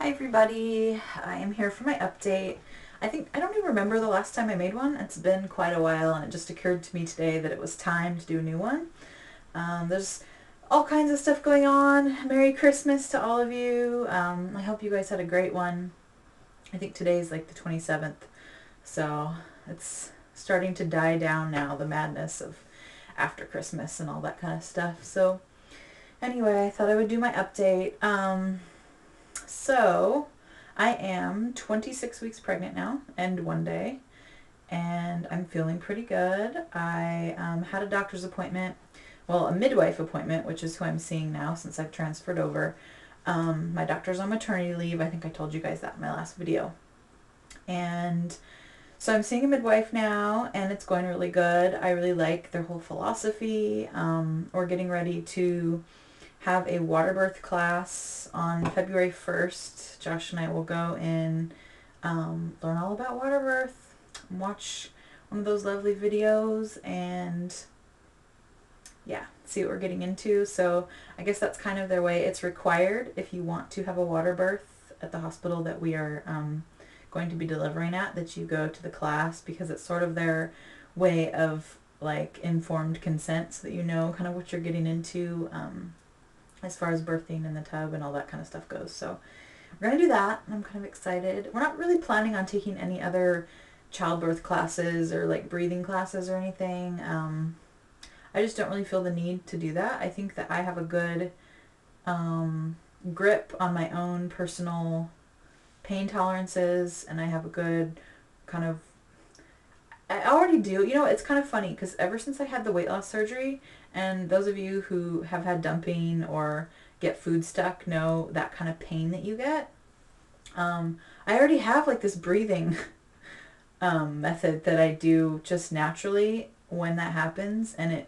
Hi everybody, I am here for my update. I don't even remember the last time I made one. It's been quite a while and it just occurred to me today that it was time to do a new one. There's all kinds of stuff going on. Merry Christmas to all of you. I hope you guys had a great one. I think today's like the 27th, so it's starting to die down now, the madness of after Christmas and all that kind of stuff. So anyway, I thought I would do my update. So I am 26 weeks pregnant now and 1 day, and I'm feeling pretty good. I had a doctor's appointment, well, a midwife appointment, which is who I'm seeing now since I've transferred over. My doctor's on maternity leave. I think I told you guys that in my last video. And so I'm seeing a midwife now, and it's going really good. I really like their whole philosophy. We're getting ready to have a water birth class on February 1st. Josh and I will go and learn all about water birth, watch one of those lovely videos, and yeah, see what we're getting into. So I guess that's kind of their way. It's required if you want to have a water birth at the hospital that we are going to be delivering at, that you go to the class, because it's sort of their way of like informed consent, so that you know kind of what you're getting into as far as birthing in the tub and all that kind of stuff goes. So we're going to do that, and I'm kind of excited. We're not really planning on taking any other childbirth classes or like breathing classes or anything. I just don't really feel the need to do that. I think that I have a good grip on my own personal pain tolerances, and I have a good kind of, I already do. You know, it's kind of funny because ever since I had the weight loss surgery, and those of you who have had dumping or get food stuck know that kind of pain that you get. I already have like this breathing method that I do just naturally when that happens, and it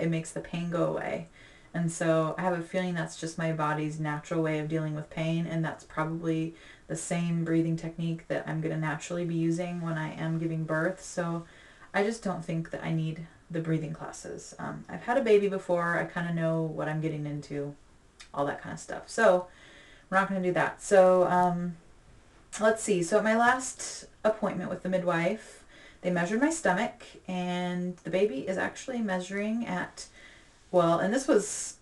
makes the pain go away. And so I have a feeling that's just my body's natural way of dealing with pain, and that's probably the same breathing technique that I'm going to naturally be using when I am giving birth. So I just don't think that I need the breathing classes. I've had a baby before. I kind of know what I'm getting into, all that kind of stuff. So we're not going to do that. So let's see. So at my last appointment with the midwife, they measured my stomach, and the baby is actually measuring at, well, and this was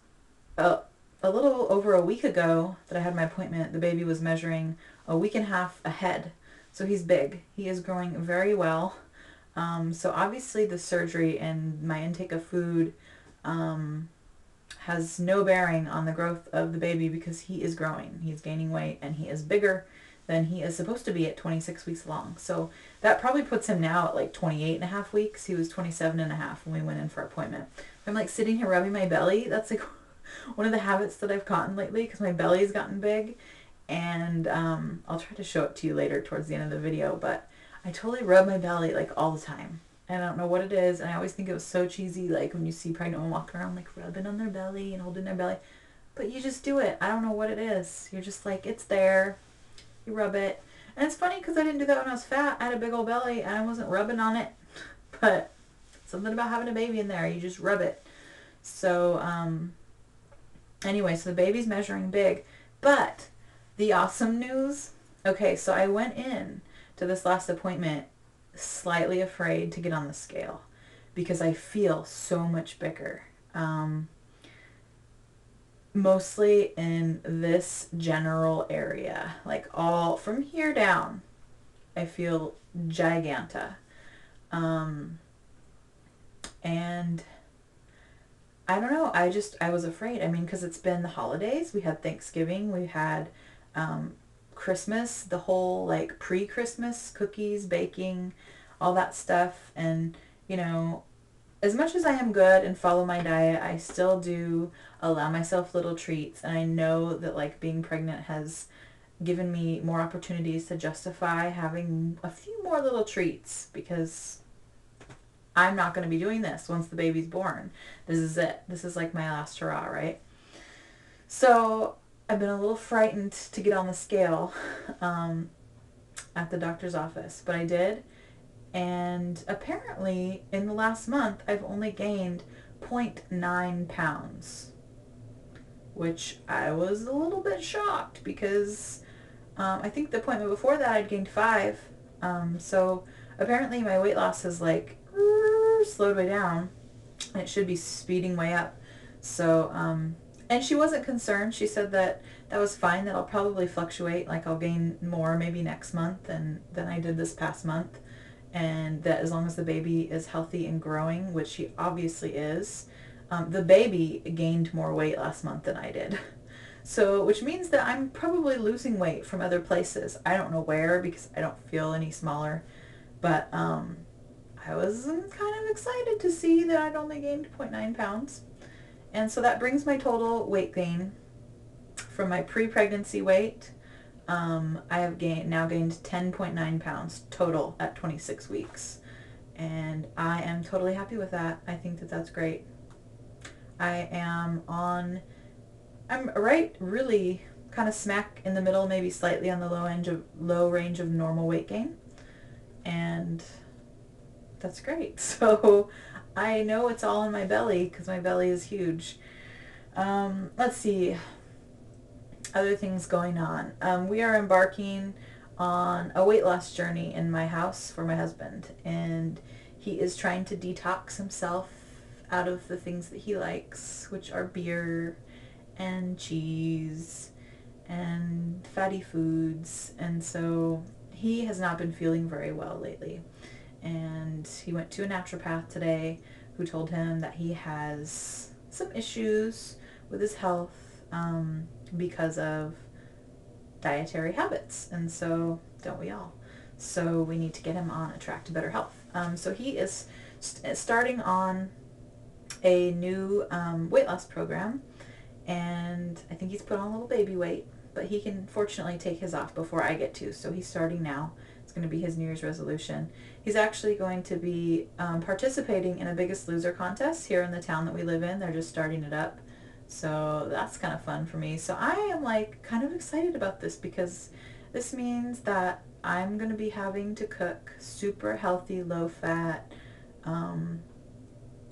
a little over a week ago that I had my appointment. The baby was measuring a week and a half ahead. So he's big. He is growing very well. So obviously the surgery and my intake of food has no bearing on the growth of the baby, because he is growing. He's gaining weight, and he is bigger than he is supposed to be at 26 weeks along. So that probably puts him now at like 28 and a half weeks. He was 27 and a half when we went in for appointment. I'm like sitting here rubbing my belly. That's like one of the habits that I've gotten lately, because my belly's gotten big. And I'll try to show it to you later towards the end of the video, but I totally rub my belly like all the time. And I don't know what it is, and I always think it was so cheesy, like when you see pregnant women walking around like rubbing on their belly and holding their belly. But you just do it. I don't know what it is. You're just like, it's there. You rub it. And it's funny because I didn't do that when I was fat. I had a big old belly and I wasn't rubbing on it. But something about having a baby in there, you just rub it. So anyway, so the baby's measuring big. But the awesome news, okay, so I went in to this last appointment slightly afraid to get on the scale because I feel so much bigger. Mostly in this general area, like all from here down, I feel giganta. And I don't know, I was afraid. I mean, because it's been the holidays. We had Thanksgiving, we had Christmas, the whole like pre-Christmas cookies, baking, all that stuff. And, you know, as much as I am good and follow my diet, I still do allow myself little treats. And I know that like being pregnant has given me more opportunities to justify having a few more little treats, because I'm not going to be doing this once the baby's born. This is it. This is like my last hurrah, right? So I've been a little frightened to get on the scale at the doctor's office, but I did. And apparently in the last month, I've only gained 0.9 pounds, which I was a little bit shocked because I think the appointment before that I'd gained 5. So apparently my weight loss has like slowed way down, and it should be speeding way up. So, and she wasn't concerned. She said that that was fine, that I'll probably fluctuate, like I'll gain more maybe next month than I did this past month, and that as long as the baby is healthy and growing, which she obviously is. The baby gained more weight last month than I did. So, which means that I'm probably losing weight from other places. I don't know where because I don't feel any smaller, but I was kind of excited to see that I'd only gained 0.9 pounds. And so that brings my total weight gain from my pre-pregnancy weight. I have now gained 10.9 pounds total at 26 weeks. And I am totally happy with that. I think that that's great. I'm right really kind of smack in the middle, maybe slightly on the low range of normal weight gain. And that's great. So I know it's all in my belly because my belly is huge. Let's see. Other things going on. We are embarking on a weight loss journey in my house for my husband, and he is trying to detox himself out of the things that he likes, which are beer and cheese and fatty foods. And so he has not been feeling very well lately, and he went to a naturopath today who told him that he has some issues with his health because of dietary habits, and so don't we all? So we need to get him on a track to better health. So he is starting on a new weight loss program, and I think he's put on a little baby weight, but he can fortunately take his off before I get to, so he's starting now. It's going to be his New Year's resolution. He's actually going to be participating in a Biggest Loser contest here in the town that we live in. They're just starting it up. So that's kind of fun for me. So I am like kind of excited about this because this means that I'm going to be having to cook super healthy, low-fat,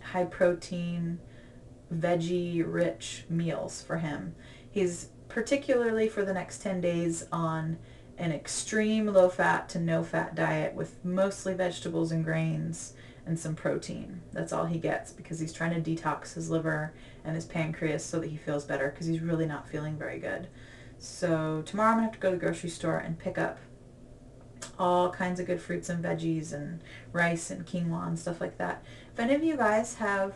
high-protein, veggie-rich meals for him. He's particularly for the next 10 days on an extreme low-fat to no-fat diet with mostly vegetables and grains and some protein. That's all he gets because he's trying to detox his liver and his pancreas so that he feels better because he's really not feeling very good. So tomorrow I'm going to have to go to the grocery store and pick up all kinds of good fruits and veggies and rice and quinoa and stuff like that. If any of you guys have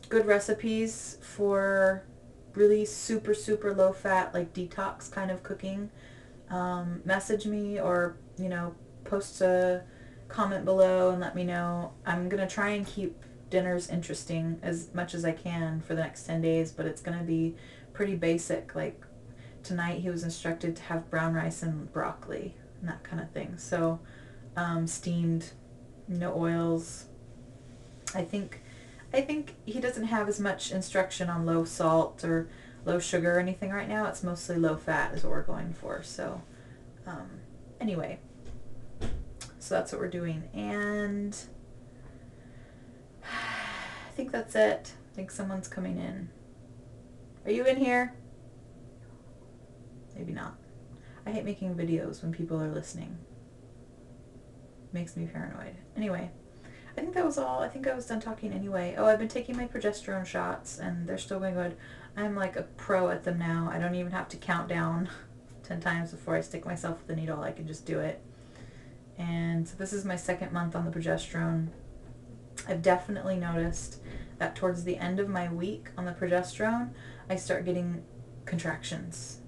good recipes for really super, super low fat, like detox kind of cooking, message me or, post a comment below and let me know. I'm going to try and keep dinners interesting as much as I can for the next 10 days, but it's going to be pretty basic. Like tonight he was instructed to have brown rice and broccoli and that kind of thing. So steamed, no oils. I think he doesn't have as much instruction on low salt or low sugar or anything right now. It's mostly low fat is what we're going for. So anyway, so that's what we're doing. And I think that's it. I think someone's coming in. Are you in here? Maybe not. I hate making videos when people are listening. Makes me paranoid. Anyway, I think that was all. I think I was done talking anyway. Oh, I've been taking my progesterone shots and they're still going good. I'm like a pro at them now. I don't even have to count down 10 times before I stick myself with the needle. I can just do it. And so this is my second month on the progesterone. I've definitely noticed that towards the end of my week on the progesterone, I start getting contractions.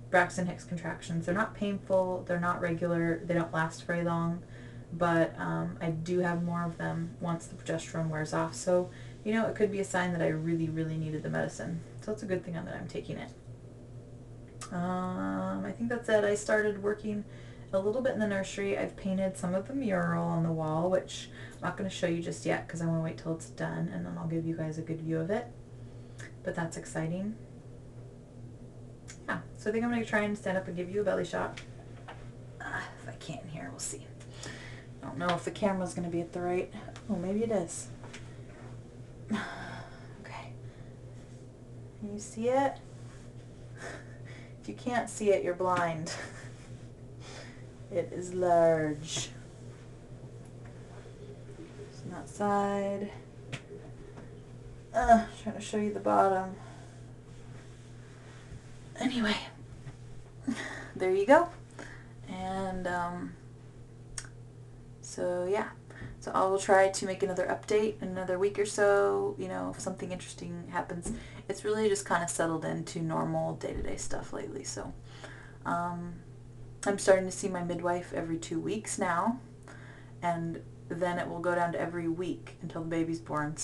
Braxton Hicks contractions. They're not painful, they're not regular, they don't last very long, but I do have more of them once the progesterone wears off. So, it could be a sign that I really, really needed the medicine. So it's a good thing that I'm taking it. I think that's it. I started working a little bit in the nursery. I've painted some of the mural on the wall, which I'm not going to show you just yet because I want to wait till it's done and then I'll give you guys a good view of it. But that's exciting. Yeah, so I think I'm going to try and stand up and give you a belly shot. If I can here, we'll see. I don't know if the camera's going to be at the right... Oh, maybe it is. Okay. Can you see it? If you can't see it, you're blind. It is large. On that side. Trying to show you the bottom. Anyway, there you go. And so yeah, so I will try to make another update in another week or so, you know, if something interesting happens. It's really just kind of settled into normal day-to-day stuff lately. So I'm starting to see my midwife every 2 weeks now, and then it will go down to every week until the baby's born.